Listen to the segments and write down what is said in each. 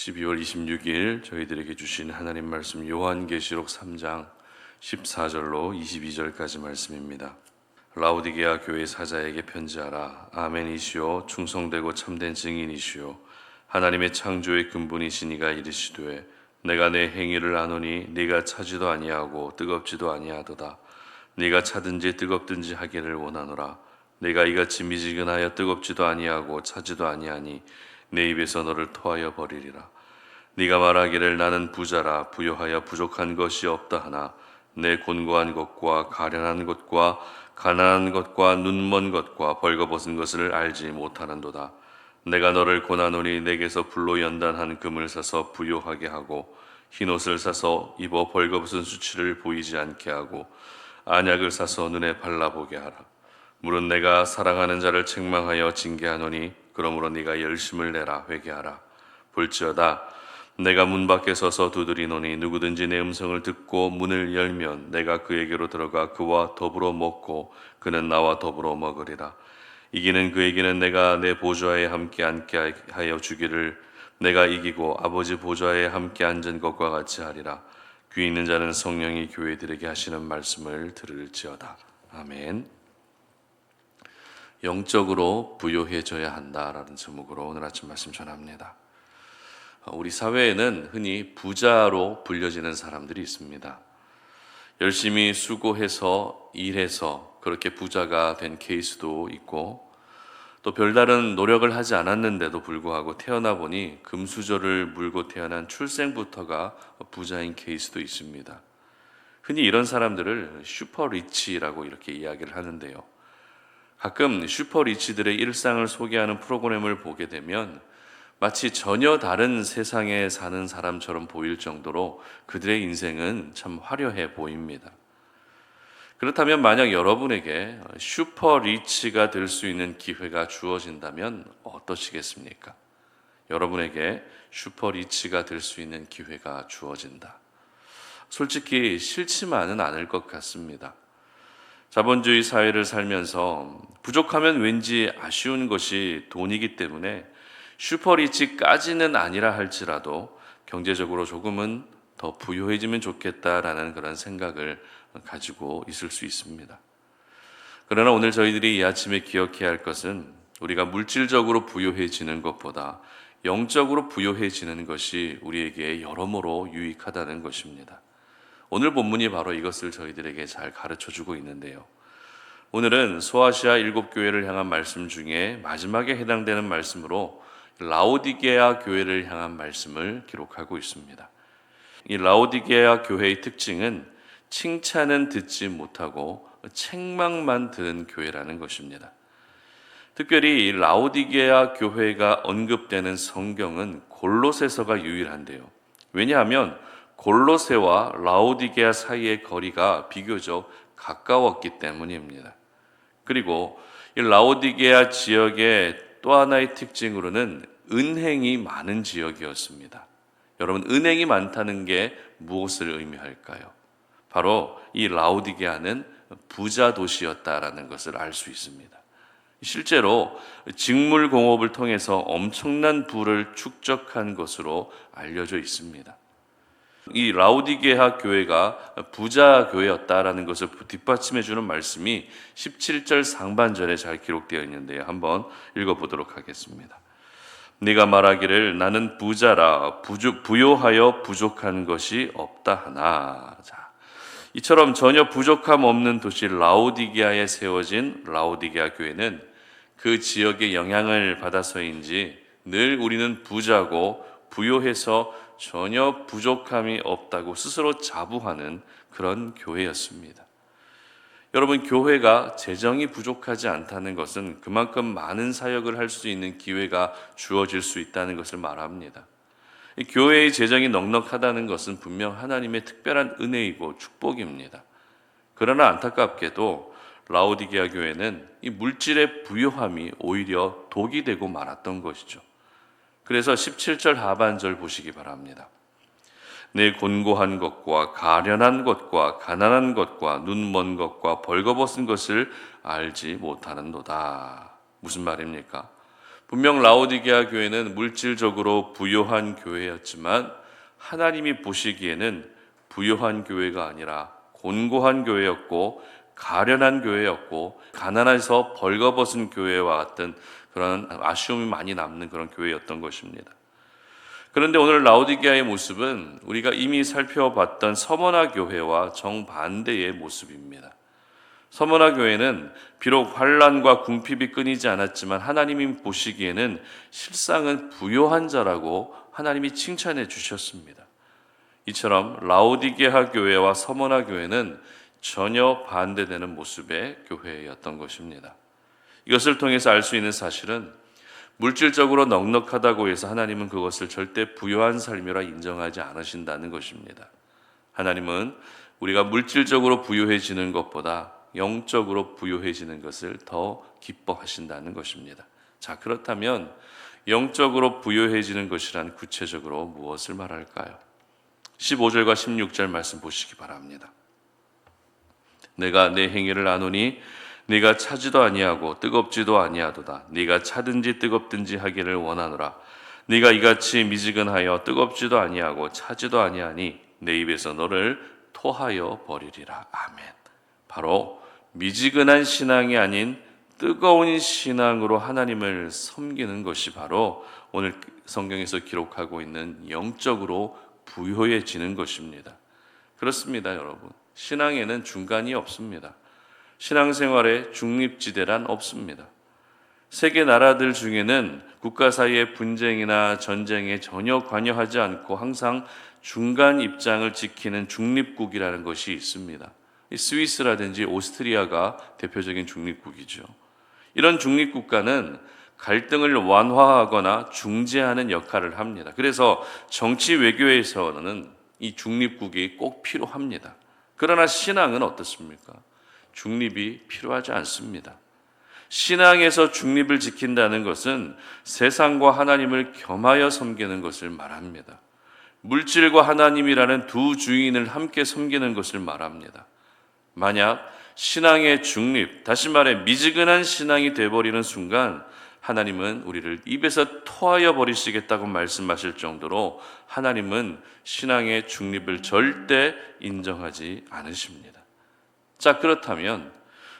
12월 26일 저희들에게 주신 하나님 말씀 요한계시록 3장 14절로 22절까지 말씀입니다. 라오디게아 교회 사자에게 편지하라. 아멘이시오 충성되고 참된 증인이시오 하나님의 창조의 근본이시니가 이르시되 내가 내 행위를 아노니 네가 차지도 아니하고 뜨겁지도 아니하도다. 네가 차든지 뜨겁든지 하기를 원하노라. 내가 이같이 미지근하여 뜨겁지도 아니하고 차지도 아니하니 내 입에서 너를 토하여 버리리라. 네가 말하기를 나는 부자라 부요하여 부족한 것이 없다 하나 내 곤고한 것과 가련한 것과 가난한 것과 눈먼 것과 벌거벗은 것을 알지 못하는도다. 내가 너를 고나노니 내게서 불로 연단한 금을 사서 부요하게 하고 흰옷을 사서 입어 벌거벗은 수치를 보이지 않게 하고 안약을 사서 눈에 발라보게 하라. 물은 내가 사랑하는 자를 책망하여 징계하노니 그러므로 네가 열심을 내라 회개하라. 볼지어다 내가 문 밖에 서서 두드리노니 누구든지 내 음성을 듣고 문을 열면 내가 그에게로 들어가 그와 더불어 먹고 그는 나와 더불어 먹으리라. 이기는 그에게는 내가 내 보좌에 함께 앉게 하여 주기를 내가 이기고 아버지 보좌에 함께 앉은 것과 같이 하리라. 귀 있는 자는 성령이 교회들에게 하시는 말씀을 들을지어다. 아멘. 영적으로 부요해져야 한다라는 제목으로 오늘 아침 말씀 전합니다. 우리 사회에는 흔히 부자로 불려지는 사람들이 있습니다. 열심히 수고해서 일해서 그렇게 부자가 된 케이스도 있고 또 별다른 노력을 하지 않았는데도 불구하고 태어나 보니 금수저를 물고 태어난 출생부터가 부자인 케이스도 있습니다. 흔히 이런 사람들을 슈퍼리치라고 이렇게 이야기를 하는데요. 가끔 슈퍼리치들의 일상을 소개하는 프로그램을 보게 되면 마치 전혀 다른 세상에 사는 사람처럼 보일 정도로 그들의 인생은 참 화려해 보입니다. 그렇다면 만약 여러분에게 슈퍼리치가 될 수 있는 기회가 주어진다면 어떠시겠습니까? 여러분에게 슈퍼리치가 될 수 있는 기회가 주어진다. 솔직히 싫지만은 않을 것 같습니다. 자본주의 사회를 살면서 부족하면 왠지 아쉬운 것이 돈이기 때문에 슈퍼리치까지는 아니라 할지라도 경제적으로 조금은 더 부유해지면 좋겠다라는 그런 생각을 가지고 있을 수 있습니다. 그러나 오늘 저희들이 이 아침에 기억해야 할 것은 우리가 물질적으로 부유해지는 것보다 영적으로 부유해지는 것이 우리에게 여러모로 유익하다는 것입니다. 오늘 본문이 바로 이것을 저희들에게 잘 가르쳐주고 있는데요. 오늘은 소아시아 7교회를 향한 말씀 중에 마지막에 해당되는 말씀으로 라오디게아 교회를 향한 말씀을 기록하고 있습니다. 이 라오디게아 교회의 특징은 칭찬은 듣지 못하고 책망만 들은 교회라는 것입니다. 특별히 이 라오디게아 교회가 언급되는 성경은 골로새서가 유일한데요. 왜냐하면 골로새와 라오디게아 사이의 거리가 비교적 가까웠기 때문입니다. 그리고 이 라오디게아 지역의 또 하나의 특징으로는 은행이 많은 지역이었습니다. 여러분, 은행이 많다는 게 무엇을 의미할까요? 바로 이 라오디게아는 부자 도시였다라는 것을 알 수 있습니다. 실제로 직물 공업을 통해서 엄청난 부를 축적한 것으로 알려져 있습니다. 이 라오디게아 교회가 부자 교회였다라는 것을 뒷받침해 주는 말씀이 17절 상반절에 잘 기록되어 있는데요. 한번 읽어보도록 하겠습니다. 네가 말하기를 나는 부자라 부요하여 부족한 것이 없다 하나. 자, 이처럼 전혀 부족함 없는 도시 라오디게아에 세워진 라오디게아 교회는 그 지역의 영향을 받아서인지 늘 우리는 부자고 부요해서 전혀 부족함이 없다고 스스로 자부하는 그런 교회였습니다. 여러분, 교회가 재정이 부족하지 않다는 것은 그만큼 많은 사역을 할 수 있는 기회가 주어질 수 있다는 것을 말합니다. 교회의 재정이 넉넉하다는 것은 분명 하나님의 특별한 은혜이고 축복입니다. 그러나 안타깝게도 라오디게아 교회는 이 물질의 부요함이 오히려 독이 되고 말았던 것이죠. 그래서 17절 하반절 보시기 바랍니다. 내 곤고한 것과 가련한 것과 가난한 것과 눈먼 것과 벌거벗은 것을 알지 못하는도다. 무슨 말입니까? 분명 라오디게아 교회는 물질적으로 부요한 교회였지만 하나님이 보시기에는 부요한 교회가 아니라 곤고한 교회였고 가련한 교회였고 가난해서 벌거벗은 교회와 같은 그런 아쉬움이 많이 남는 그런 교회였던 것입니다. 그런데 오늘 라오디게아의 모습은 우리가 이미 살펴봤던 서머나 교회와 정반대의 모습입니다. 서머나 교회는 비록 환난과 궁핍이 끊이지 않았지만 하나님이 보시기에는 실상은 부요한 자라고 하나님이 칭찬해 주셨습니다. 이처럼 라오디게아 교회와 서머나 교회는 전혀 반대되는 모습의 교회였던 것입니다. 이것을 통해서 알 수 있는 사실은 물질적으로 넉넉하다고 해서 하나님은 그것을 절대 부요한 삶이라 인정하지 않으신다는 것입니다. 하나님은 우리가 물질적으로 부요해지는 것보다 영적으로 부요해지는 것을 더 기뻐하신다는 것입니다. 자, 그렇다면 영적으로 부요해지는 것이란 구체적으로 무엇을 말할까요? 15절과 16절 말씀 보시기 바랍니다. 내가 내 행위를 아노니 네가 차지도 아니하고 뜨겁지도 아니하도다. 네가 차든지 뜨겁든지 하기를 원하노라. 네가 이같이 미지근하여 뜨겁지도 아니하고 차지도 아니하니 내 입에서 너를 토하여 버리리라. 아멘. 바로 미지근한 신앙이 아닌 뜨거운 신앙으로 하나님을 섬기는 것이 바로 오늘 성경에서 기록하고 있는 영적으로 부요해지는 것입니다. 그렇습니다, 여러분. 신앙에는 중간이 없습니다. 신앙생활에 중립지대란 없습니다. 세계 나라들 중에는 국가 사이의 분쟁이나 전쟁에 전혀 관여하지 않고 항상 중간 입장을 지키는 중립국이라는 것이 있습니다. 스위스라든지 오스트리아가 대표적인 중립국이죠. 이런 중립국가는 갈등을 완화하거나 중재하는 역할을 합니다. 그래서 정치 외교에서는 이 중립국이 꼭 필요합니다. 그러나 신앙은 어떻습니까? 중립이 필요하지 않습니다. 신앙에서 중립을 지킨다는 것은 세상과 하나님을 겸하여 섬기는 것을 말합니다. 물질과 하나님이라는 두 주인을 함께 섬기는 것을 말합니다. 만약 신앙의 중립, 다시 말해 미지근한 신앙이 되어버리는 순간 하나님은 우리를 입에서 토하여 버리시겠다고 말씀하실 정도로 하나님은 신앙의 중립을 절대 인정하지 않으십니다. 자, 그렇다면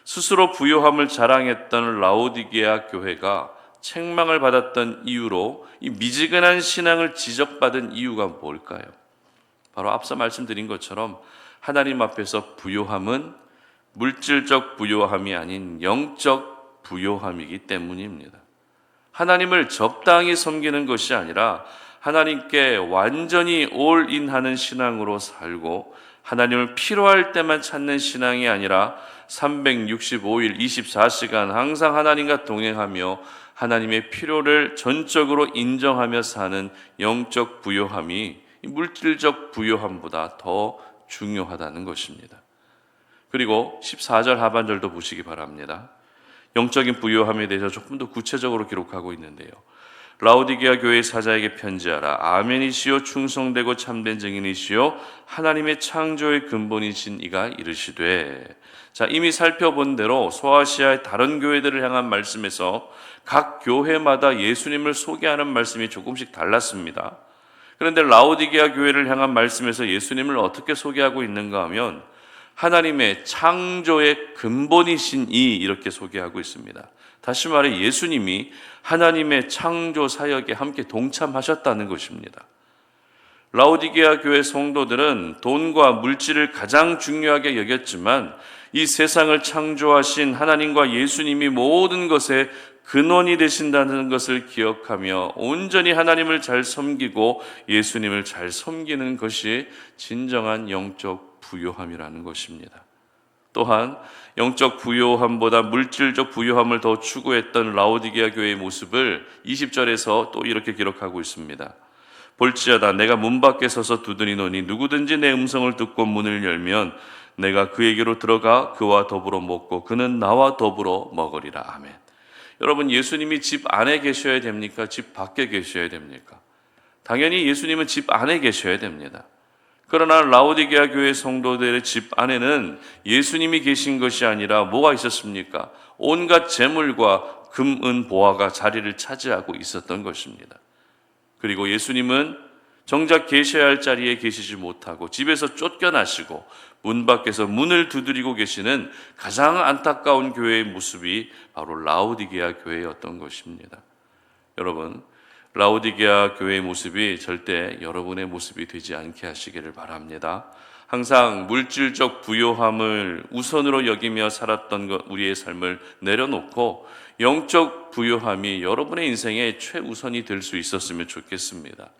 스스로 부요함을 자랑했던 라오디게아 교회가 책망을 받았던 이유로 이 미지근한 신앙을 지적받은 이유가 뭘까요? 바로 앞서 말씀드린 것처럼 하나님 앞에서 부요함은 물질적 부요함이 아닌 영적 부요함이기 때문입니다. 하나님을 적당히 섬기는 것이 아니라 하나님께 완전히 올인하는 신앙으로 살고 하나님을 필요할 때만 찾는 신앙이 아니라 365일 24시간 항상 하나님과 동행하며 하나님의 필요를 전적으로 인정하며 사는 영적 부요함이 물질적 부요함보다 더 중요하다는 것입니다. 그리고 14절 하반절도 보시기 바랍니다. 영적인 부요함에 대해서 조금 더 구체적으로 기록하고 있는데요. 라오디게아 교회 사자에게 편지하라. 아멘이시요 충성되고 참된 증인이시요 하나님의 창조의 근본이신 이가 이르시되. 자, 이미 살펴본 대로 소아시아의 다른 교회들을 향한 말씀에서 각 교회마다 예수님을 소개하는 말씀이 조금씩 달랐습니다. 그런데 라오디게아 교회를 향한 말씀에서 예수님을 어떻게 소개하고 있는가 하면 하나님의 창조의 근본이신 이 이렇게 소개하고 있습니다. 다시 말해 예수님이 하나님의 창조 사역에 함께 동참하셨다는 것입니다. 라오디게아 교회 성도들은 돈과 물질을 가장 중요하게 여겼지만 이 세상을 창조하신 하나님과 예수님이 모든 것의 근원이 되신다는 것을 기억하며 온전히 하나님을 잘 섬기고 예수님을 잘 섬기는 것이 진정한 영적 부요함이라는 것입니다. 또한 영적 부요함보다 물질적 부요함을 더 추구했던 라오디게아 교회의 모습을 20절에서 또 이렇게 기록하고 있습니다. 볼지어다 내가 문 밖에 서서 두드리노니 누구든지 내 음성을 듣고 문을 열면 내가 그에게로 들어가 그와 더불어 먹고 그는 나와 더불어 먹으리라. 아멘. 여러분, 예수님이 집 안에 계셔야 됩니까? 집 밖에 계셔야 됩니까? 당연히 예수님은 집 안에 계셔야 됩니다. 그러나 라오디게아 교회 성도들의 집 안에는 예수님이 계신 것이 아니라 뭐가 있었습니까? 온갖 재물과 금, 은, 보화가 자리를 차지하고 있었던 것입니다. 그리고 예수님은 정작 계셔야 할 자리에 계시지 못하고 집에서 쫓겨나시고 문 밖에서 문을 두드리고 계시는 가장 안타까운 교회의 모습이 바로 라오디게아 교회였던 것입니다. 여러분, 라오디게아 교회의 모습이 절대 여러분의 모습이 되지 않게 하시기를 바랍니다. 항상 물질적 부요함을 우선으로 여기며 살았던 것, 우리의 삶을 내려놓고 영적 부요함이 여러분의 인생의 최우선이 될 수 있었으면 좋겠습니다.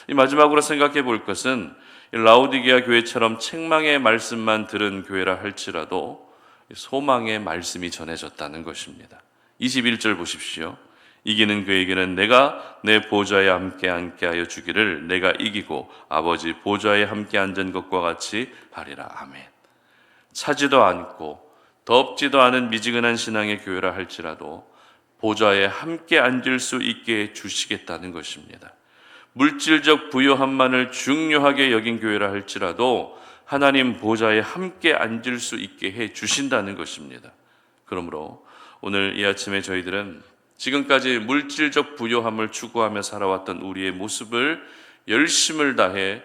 이 마지막으로 생각해 볼 것은 라오디게아 교회처럼 책망의 말씀만 들은 교회라 할지라도 소망의 말씀이 전해졌다는 것입니다. 21절 보십시오. 이기는 그에게는 내가 내 보좌에 함께 앉게 하여 주기를 내가 이기고 아버지 보좌에 함께 앉은 것과 같이 하리라. 아멘. 차지도 않고 덥지도 않은 미지근한 신앙의 교회라 할지라도 보좌에 함께 앉을 수 있게 해 주시겠다는 것입니다. 물질적 부요함만을 중요하게 여긴 교회라 할지라도 하나님 보좌에 함께 앉을 수 있게 해 주신다는 것입니다. 그러므로 오늘 이 아침에 저희들은 지금까지 물질적 부요함을 추구하며 살아왔던 우리의 모습을 열심을 다해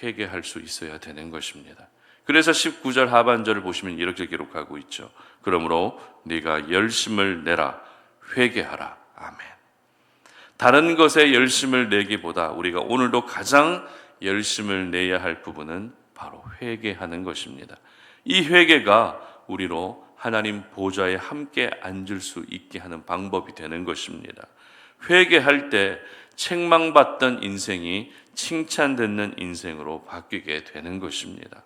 회개할 수 있어야 되는 것입니다. 그래서 19절 하반절을 보시면 이렇게 기록하고 있죠. 그러므로 네가 열심을 내라, 회개하라. 아멘. 다른 것에 열심을 내기보다 우리가 오늘도 가장 열심을 내야 할 부분은 바로 회개하는 것입니다. 이 회개가 우리로 하나님 보좌에 함께 앉을 수 있게 하는 방법이 되는 것입니다. 회개할 때 책망받던 인생이 칭찬받는 인생으로 바뀌게 되는 것입니다.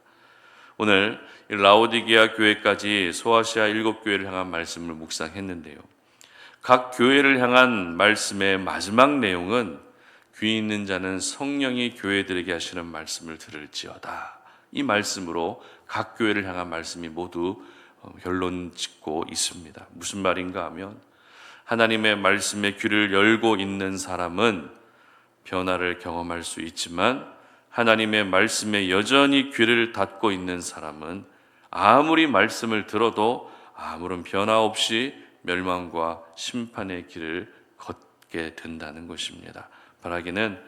오늘 라오디게아 교회까지 소아시아 7교회를 향한 말씀을 묵상했는데요. 각 교회를 향한 말씀의 마지막 내용은 귀 있는 자는 성령이 교회들에게 하시는 말씀을 들을지어다. 이 말씀으로 각 교회를 향한 말씀이 모두 결론 짓고 있습니다. 무슨 말인가 하면 하나님의 말씀에 귀를 열고 있는 사람은 변화를 경험할 수 있지만 하나님의 말씀에 여전히 귀를 닫고 있는 사람은 아무리 말씀을 들어도 아무런 변화 없이 멸망과 심판의 길을 걷게 된다는 것입니다. 바라기는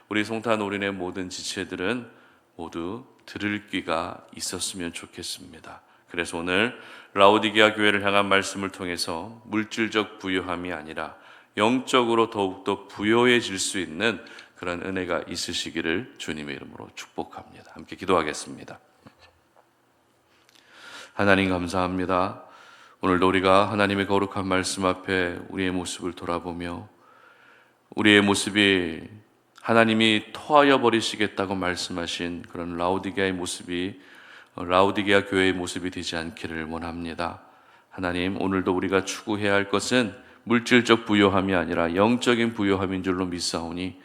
우리 송탄 올인의 모든 지체들은 모두 들을 귀가 있었으면 좋겠습니다. 그래서 오늘 라오디게아 교회를 향한 말씀을 통해서 물질적 부요함이 아니라 영적으로 더욱더 부요해질 수 있는 그런 은혜가 있으시기를 주님의 이름으로 축복합니다. 함께 기도하겠습니다. 하나님 감사합니다. 오늘도 우리가 하나님의 거룩한 말씀 앞에 우리의 모습을 돌아보며 우리의 모습이 하나님이 토하여 버리시겠다고 말씀하신 그런 라오디게아의 모습이 라오디게아 교회의 모습이 되지 않기를 원합니다. 하나님, 오늘도 우리가 추구해야 할 것은 물질적 부요함이 아니라 영적인 부요함인 줄로 믿사오니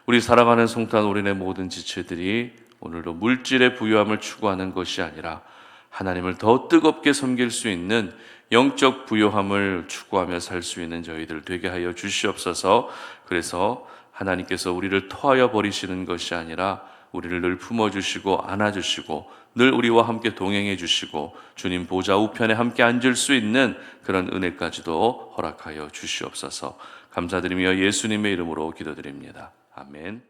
우리 살아가는 송탄 올인의 모든 지체들이 오늘도 물질의 부요함을 추구하는 것이 아니라 하나님을 더 뜨겁게 섬길 수 있는 영적 부요함을 추구하며 살 수 있는 저희들 되게 하여 주시옵소서. 그래서 하나님께서 우리를 토하여 버리시는 것이 아니라 우리를 늘 품어주시고 안아주시고 늘 우리와 함께 동행해 주시고 주님 보좌 우편에 함께 앉을 수 있는 그런 은혜까지도 허락하여 주시옵소서. 감사드리며 예수님의 이름으로 기도드립니다. 아멘.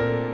주옵소서.